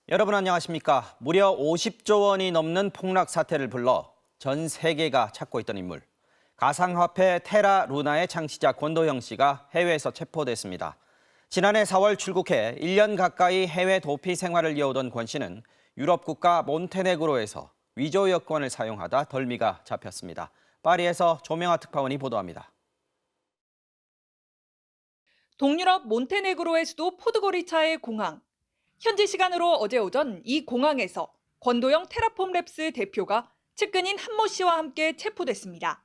여러분 안녕하십니까? 무려 50조 원이 넘는 폭락 사태를 불러 전 세계가 찾고 있던 인물. 가상화폐 테라 루나의 창시자 권도영 씨가 해외에서 체포됐습니다. 지난해 4월 출국해 1년 가까이 해외 도피 생활을 이어오던 권 씨는 유럽 국가 몬테네그로에서 위조 여권을 사용하다 덜미가 잡혔습니다. 파리에서 조명아 특파원이 보도합니다. 동유럽 몬테네그로의 수도 포드고리차의 공항. 현지 시간으로 어제 오전 이 공항에서 권도영 테라폼랩스 대표가 측근인 한모 씨와 함께 체포됐습니다.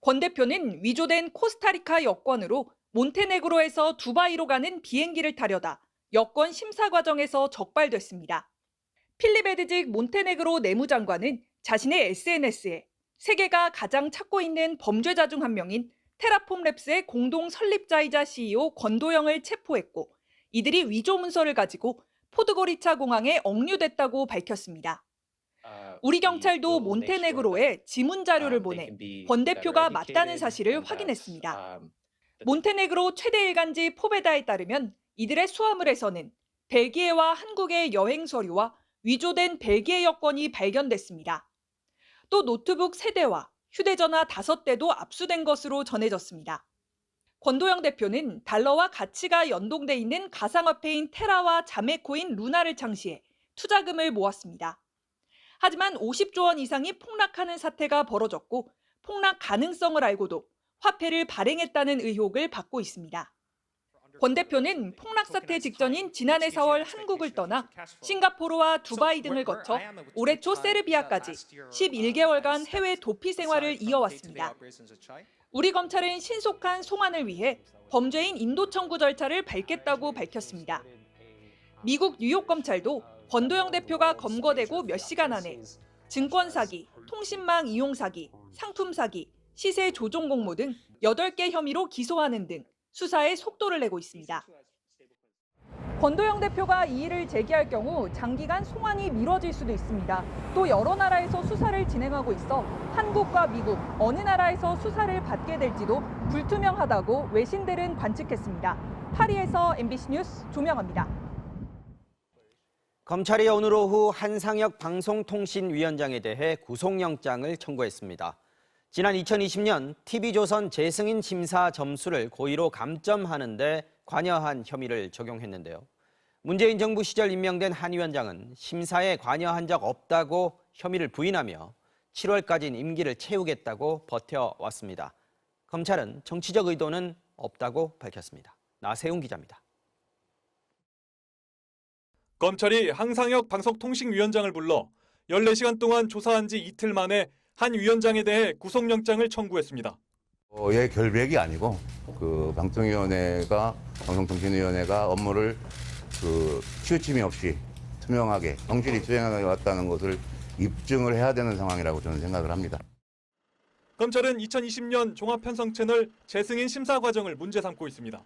권 대표는 위조된 코스타리카 여권으로 몬테네그로에서 두바이로 가는 비행기를 타려다 여권 심사 과정에서 적발됐습니다. 필립 에드직 몬테네그로 내무장관은 자신의 SNS에 세계가 가장 찾고 있는 범죄자 중 한 명인 테라폼랩스의 공동 설립자이자 CEO 권도영을 체포했고 이들이 위조 문서를 가지고 포드고리차 공항에 억류됐다고 밝혔습니다. 우리 경찰도 몬테네그로에 지문 자료를 보내 권 대표가 맞다는 사실을 확인했습니다. 몬테네그로 최대 일간지 포베다에 따르면 이들의 수화물에서는 벨기에와 한국의 여행 서류와 위조된 벨기에 여권이 발견됐습니다. 또 노트북 3대와 휴대전화 5대도 압수된 것으로 전해졌습니다. 권도영 대표는 달러와 가치가 연동돼 있는 가상화폐인 테라와 자매코인 루나를 창시해 투자금을 모았습니다. 하지만 50조 원 이상이 폭락하는 사태가 벌어졌고 폭락 가능성을 알고도 화폐를 발행했다는 의혹을 받고 있습니다. 권 대표는 폭락 사태 직전인 지난해 4월 한국을 떠나 싱가포르와 두바이 등을 거쳐 올해 초 세르비아까지 11개월간 해외 도피 생활을 이어왔습니다. 우리 검찰은 신속한 송환을 위해 범죄인 인도 청구 절차를 밟겠다고 밝혔습니다. 미국 뉴욕 검찰도 권도영 대표가 검거되고 몇 시간 안에 증권 사기, 통신망 이용 사기, 상품 사기, 시세 조종 공모 등 8개 혐의로 기소하는 등 수사에 속도를 내고 있습니다. 권도영 대표가 이의를 제기할 경우 장기간 송환이 미뤄질 수도 있습니다. 또 여러 나라에서 수사를 진행하고 있어 한국과 미국 어느 나라에서 수사를 받게 될지도 불투명하다고 외신들은 관측했습니다. 파리에서 MBC 뉴스 조명아입니다. 검찰이 오늘 오후 한상혁 방송통신위원장에 대해 구속영장을 청구했습니다. 지난 2020년 TV조선 재승인 심사 점수를 고의로 감점하는 데 관여한 혐의를 적용했는데요. 문재인 정부 시절 임명된 한 위원장은 심사에 관여한 적 없다고 혐의를 부인하며 7월까지는 임기를 채우겠다고 버텨왔습니다. 검찰은 정치적 의도는 없다고 밝혔습니다. 나세훈 기자입니다. 검찰이 한상혁 방송통신위원장을 불러 14시간 동안 조사한 지 이틀 만에 한 위원장에 대해 구속영장을 청구했습니다. 의 결백이 아니고 방통위원회가 방송통신위원회가 업무를 치우침이 없이 투명하게 성실히 수행해 왔다는 것을 입증을 해야 되는 상황이라고 저는 생각을 합니다. 검찰은 2020년 종합편성채널 재승인 심사 과정을 문제 삼고 있습니다.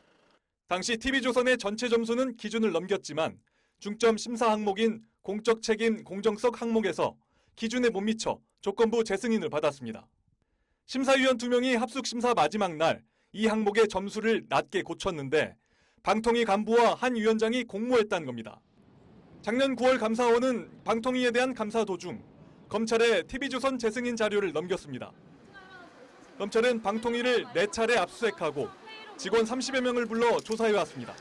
당시 TV조선의 전체 점수는 기준을 넘겼지만 중점 심사 항목인 공적 책임 공정성 항목에서 기준에 못 미쳐 조건부 재승인을 받았습니다. 심사위원 2명이 합숙심사 마지막 날 이 항목의 점수를 낮게 고쳤는데 방통위 간부와 한 위원장이 공모했다는 겁니다. 작년 9월 감사원은 방통위에 대한 감사 도중 검찰에 TV조선 재승인 자료를 넘겼습니다. 검찰은 방통위를 4차례 압수수색하고 직원 30여 명을 불러 조사해왔습니다.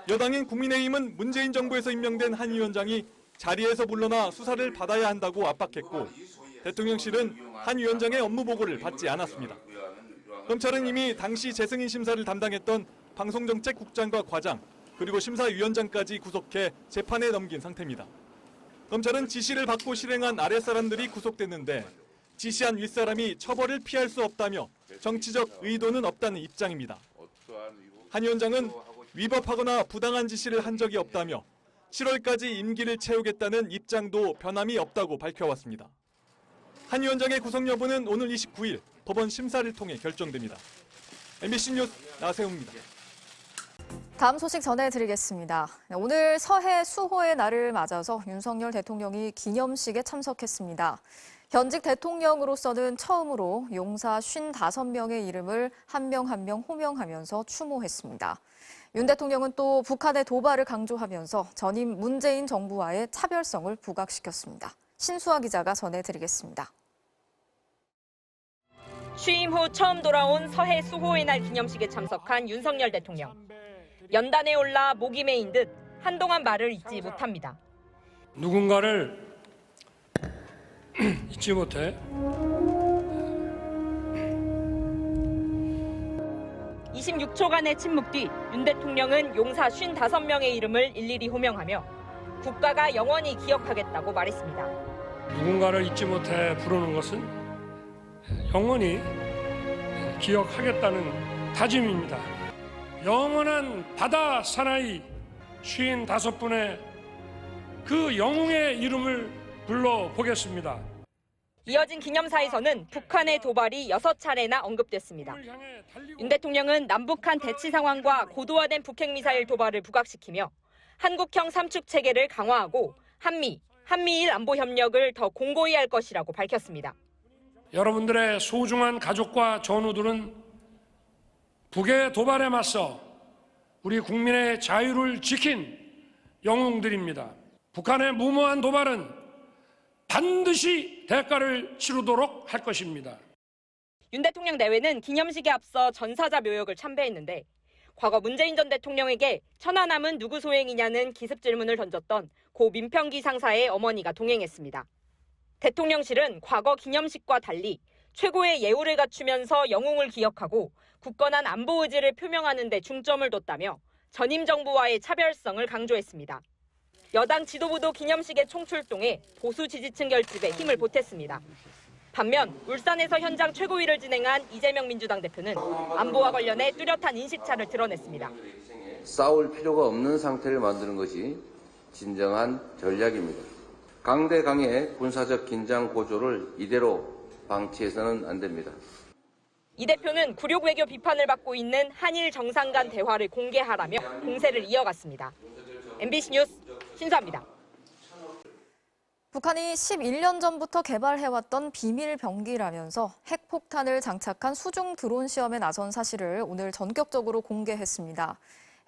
여당인 국민의힘은 문재인 정부에서 임명된 한 위원장이 자리에서 물러나 수사를 받아야 한다고 압박했고 대통령실은 한 위원장의 업무 보고를 받지 않았습니다. 검찰은 이미 당시 재승인 심사를 담당했던 방송정책국장과 과장 그리고 심사위원장까지 구속해 재판에 넘긴 상태입니다. 검찰은 지시를 받고 실행한 아랫사람들이 구속됐는데 지시한 윗사람이 처벌을 피할 수 없다며 정치적 의도는 없다는 입장입니다. 한 위원장은 위법하거나 부당한 지시를 한 적이 없다며 7월까지 임기를 채우겠다는 입장도 변함이 없다고 밝혀왔습니다. 한 위원장의 구속 여부는 오늘 29일 법원 심사를 통해 결정됩니다. MBC 뉴스 나세훈입니다. 다음 소식 전해드리겠습니다. 오늘 서해 수호의 날을 맞아서 윤석열 대통령이 기념식에 참석했습니다. 현직 대통령으로서는 처음으로 용사 55명의 이름을 한 명 한 명 호명하면서 추모했습니다. 윤 대통령은 또 북한의 도발을 강조하면서 전임 문재인 정부와의 차별성을 부각시켰습니다. 신수아 기자가 전해드리겠습니다. 취임 후 처음 돌아온 서해 수호의 날 기념식에 참석한 윤석열 대통령. 연단에 올라 목이 메인 듯 한동안 말을 잇지 못합니다. 누군가를 잊지 못해 26초간의 침묵 뒤 윤 대통령은 용사 55명의 이름을 일일이 호명하며 국가가 영원히 기억하겠다고 말했습니다. 누군가를 잊지 못해 부르는 것은 영원히 기억하겠다는 다짐입니다. 영원한 바다 사나이 55분의 그 영웅의 이름을 불러보겠습니다. 이어진 기념사에서는 북한의 도발이 6차례나 언급됐습니다. 윤 대통령은 남북한 대치 상황과 고도화된 북핵미사일 도발을 부각시키며 한국형 삼축 체계를 강화하고 한미일 안보 협력을 더 공고히 할 것이라고 밝혔습니다. 여러분들의 소중한 가족과 전우들은 북의 도발에 맞서 우리 국민의 자유를 지킨 영웅들입니다. 북한의 무모한 도발은 반드시 대가를 치르도록 할 것입니다. 윤 대통령 내외는 기념식에 앞서 전사자 묘역을 참배했는데 과거 문재인 전 대통령에게 천안함은 누구 소행이냐는 기습 질문을 던졌던 고 민평기 상사의 어머니가 동행했습니다. 대통령실은 과거 기념식과 달리 최고의 예우를 갖추면서 영웅을 기억하고 굳건한 안보 의지를 표명하는 데 중점을 뒀다며 전임 정부와의 차별성을 강조했습니다. 여당 지도부도 기념식에 총출동해 보수 지지층 결집에 힘을 보탰습니다. 반면 울산에서 현장 최고위를 진행한 이재명 민주당 대표는 안보와 관련해 뚜렷한 인식차를 드러냈습니다. 싸울 필요가 없는 상태를 만드는 것이 진정한 전략입니다. 강대강의 군사적 긴장 고조를 이대로 방치해서는 안 됩니다. 이 대표는 굴욕 외교 비판을 받고 있는 한일 정상 간 대화를 공개하라며 공세를 이어갔습니다. MBC 뉴스 신수아입니다. 북한이 11년 전부터 개발해왔던 비밀 병기라면서 핵폭탄을 장착한 수중 드론 시험에 나선 사실을 오늘 전격적으로 공개했습니다.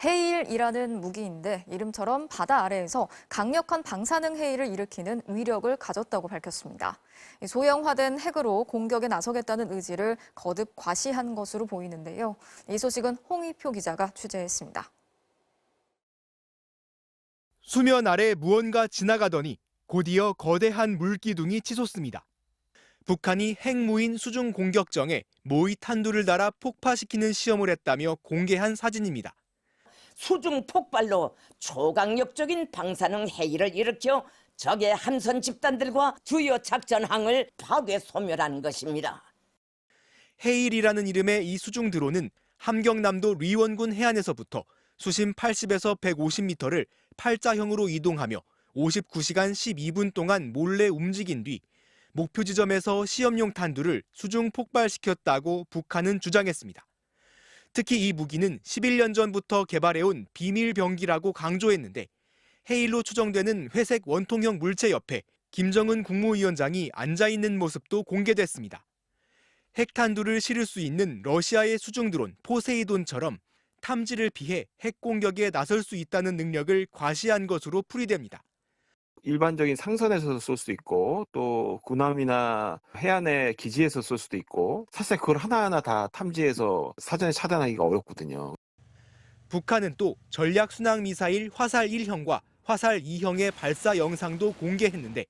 헤일이라는 무기인데 이름처럼 바다 아래에서 강력한 방사능 해일을 일으키는 위력을 가졌다고 밝혔습니다. 소형화된 핵으로 공격에 나서겠다는 의지를 거듭 과시한 것으로 보이는데요. 이 소식은 홍희표 기자가 취재했습니다. 수면 아래 무언가 지나가더니 곧이어 거대한 물기둥이 치솟습니다. 북한이 핵무인 수중 공격정에 모의 탄두를 달아 폭파시키는 시험을 했다며 공개한 사진입니다. 수중 폭발로 초강력적인 방사능 해일을 일으켜 적의 함선 집단들과 주요 작전항을 파괴 소멸하는 것입니다. 헤일이라는 이름의 이 수중 드론은 함경남도 리원군 해안에서부터 수심 80에서 150m를 팔자형으로 이동하며 59시간 12분 동안 몰래 움직인 뒤 목표 지점에서 시험용 탄두를 수중 폭발시켰다고 북한은 주장했습니다. 특히 이 무기는 11년 전부터 개발해온 비밀 병기라고 강조했는데 헤일로 추정되는 회색 원통형 물체 옆에 김정은 국무위원장이 앉아있는 모습도 공개됐습니다. 핵탄두를 실을 수 있는 러시아의 수중 드론 포세이돈처럼 탐지를 피해 핵 공격에 나설 수 있다는 능력을 과시한 것으로 풀이됩니다. 일반적인 상선에서 쏠 수 있고 또 군함이나 해안의 기지에서 쏠 수도 있고 사실 그걸 하나하나 다 탐지해서 사전에 차단하기가 어렵거든요. 북한은 또 전략 순항 미사일 화살 1형과 화살 2형의 발사 영상도 공개했는데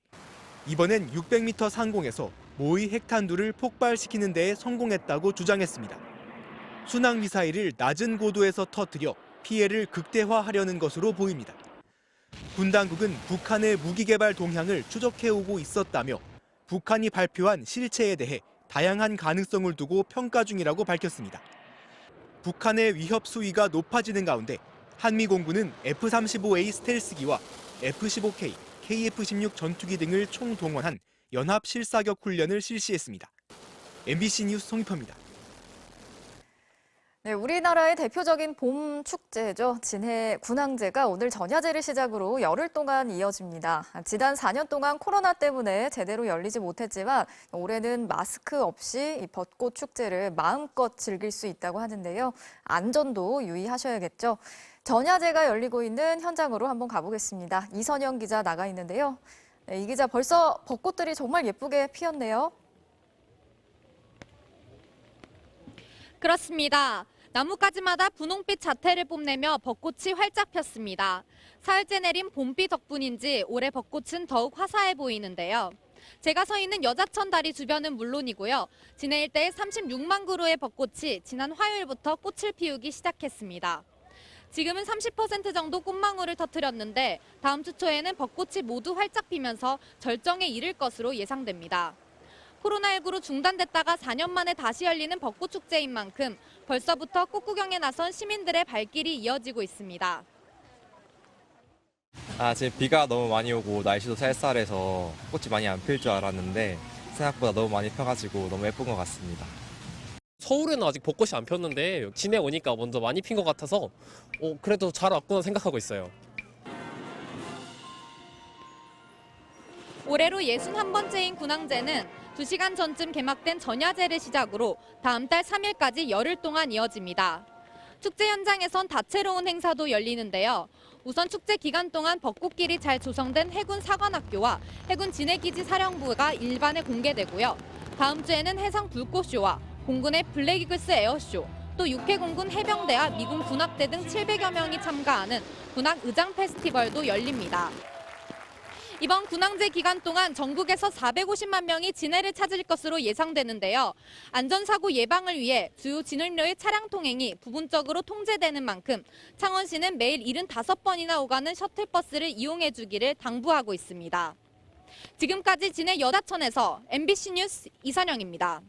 이번엔 600m 상공에서 모의 핵탄두를 폭발시키는 데에 성공했다고 주장했습니다. 순항 미사일을 낮은 고도에서 터뜨려 피해를 극대화하려는 것으로 보입니다. 군 당국은 북한의 무기 개발 동향을 추적해오고 있었다며 북한이 발표한 실체에 대해 다양한 가능성을 두고 평가 중이라고 밝혔습니다. 북한의 위협 수위가 높아지는 가운데 한미 공군은 F-35A 스텔스기와 F-15K, KF-16 전투기 등을 총동원한 연합 실사격 훈련을 실시했습니다. MBC 뉴스 송희표입니다. 네, 우리나라의 대표적인 봄 축제죠. 진해 군항제가 오늘 전야제를 시작으로 열흘 동안 이어집니다. 지난 4년 동안 코로나 때문에 제대로 열리지 못했지만 올해는 마스크 없이 이 벚꽃 축제를 마음껏 즐길 수 있다고 하는데요. 안전도 유의하셔야겠죠. 전야제가 열리고 있는 현장으로 한번 가보겠습니다. 이선영 기자 나가 있는데요. 네, 이 기자 벌써 벚꽃들이 정말 예쁘게 피었네요. 그렇습니다. 나뭇가지마다 분홍빛 자태를 뽐내며 벚꽃이 활짝 폈습니다. 사흘째 내린 봄비 덕분인지 올해 벚꽃은 더욱 화사해 보이는데요. 제가 서 있는 여자천 다리 주변은 물론이고요. 진해 일대에 36만 그루의 벚꽃이 지난 화요일부터 꽃을 피우기 시작했습니다. 지금은 30% 정도 꽃망울을 터뜨렸는데 다음 주 초에는 벚꽃이 모두 활짝 피면서 절정에 이를 것으로 예상됩니다. 코로나19로 중단됐다가 4년 만에 다시 열리는 벚꽃 축제인 만큼 벌써부터 꽃구경에 나선 시민들의 발길이 이어지고 있습니다. 지금 비가 너무 많이 오고 날씨도 쌀쌀해서 꽃이 많이 안 필 줄 알았는데 생각보다 너무 많이 펴가지고 너무 예쁜 것 같습니다. 서울에는 아직 벚꽃이 안 폈는데 진해 오니까 먼저 많이 핀 것 같아서 그래도 잘 왔구나 생각하고 있어요. 올해로 61번째인 군항제는 2시간 전쯤 개막된 전야제를 시작으로 다음 달 3일까지 열흘 동안 이어집니다. 축제 현장에선 다채로운 행사도 열리는데요. 우선 축제 기간 동안 벚꽃길이 잘 조성된 해군 사관학교와 해군 진해기지 사령부가 일반에 공개되고요. 다음 주에는 해상 불꽃쇼와 공군의 블랙이글스 에어쇼, 또 육해공군 해병대와 미군 군악대 등 700여 명이 참가하는 군악 의장 페스티벌도 열립니다. 이번 군항제 기간 동안 전국에서 450만 명이 진해를 찾을 것으로 예상되는데요. 안전사고 예방을 위해 주요 진입로의 차량 통행이 부분적으로 통제되는 만큼 창원시는 매일 75번이나 오가는 셔틀버스를 이용해 주기를 당부하고 있습니다. 지금까지 진해 여자천에서 MBC 뉴스 이선영입니다.